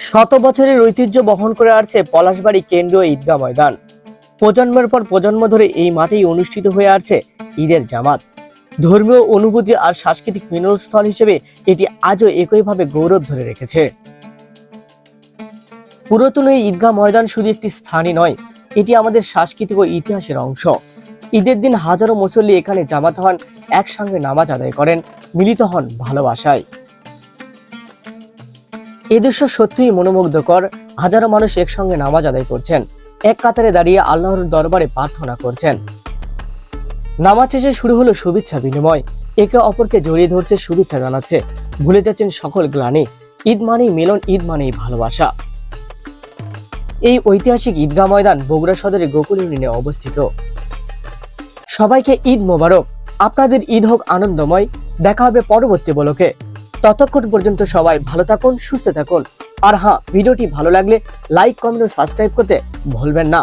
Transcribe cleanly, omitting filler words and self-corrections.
শত বছরের ঐতিহ্য বহন করে আসছে পলাশবাড়ী কেন্দ্রীয় ঈদগাহ ময়দান। প্রজন্মের পর প্রজন্ম ধরে এই মাঠেই অনুষ্ঠিত হয়ে আসছে ঈদের জামাত। ধর্মীয় অনুভূতি আর সাংস্কৃতিক মিলনস্থল হিসেবে এটি আজও একইভাবে গৌরব ধরে রেখেছে। পুরাতন এই ঈদগাহ ময়দান শুধু একটি স্থানই নয়, এটি আমাদের সাংস্কৃতিক ও ইতিহাসের অংশ। ঈদের দিন হাজারো মুসল্লি এখানে জামাত হন, একসঙ্গে নামাজ আদায় করেন, মিলিত হন ভালোবাসায়। এ দৃশ্য সত্যিই মনোমুগ্ধকর। হাজারো মানুষ একসঙ্গে নামাজ আদায় করছেন, এক কাতারে দাঁড়িয়ে আল্লাহর দরবারে প্রার্থনা করছেন। নামাজ শেষে শুরু হলো শুভেচ্ছা বিনিময়, একে অপরকে জড়িয়ে ধরছে, শুভেচ্ছা জানাচ্ছে, ভুলে যাচ্ছেন সকল গ্লানি। ঈদ মানেই মিলন, ঈদ মানেই ভালোবাসা। এই ঐতিহাসিক ঈদগাহ ময়দান বগুড়া সদরের গোকুল ইউনিয়নে অবস্থিত। সবাইকে ঈদ মোবারক। আপনাদের ঈদ হোক আনন্দময়। দেখা হবে পরবর্তী ব্লকে। ততক্ষণ পর্যন্ত সবাই ভালো থাকুন, সুস্থ থাকুন। আর হ্যাঁ, ভিডিওটি ভালো লাগলে লাইক, কমেন্ট ও সাবস্ক্রাইব করতে ভুলবেন না।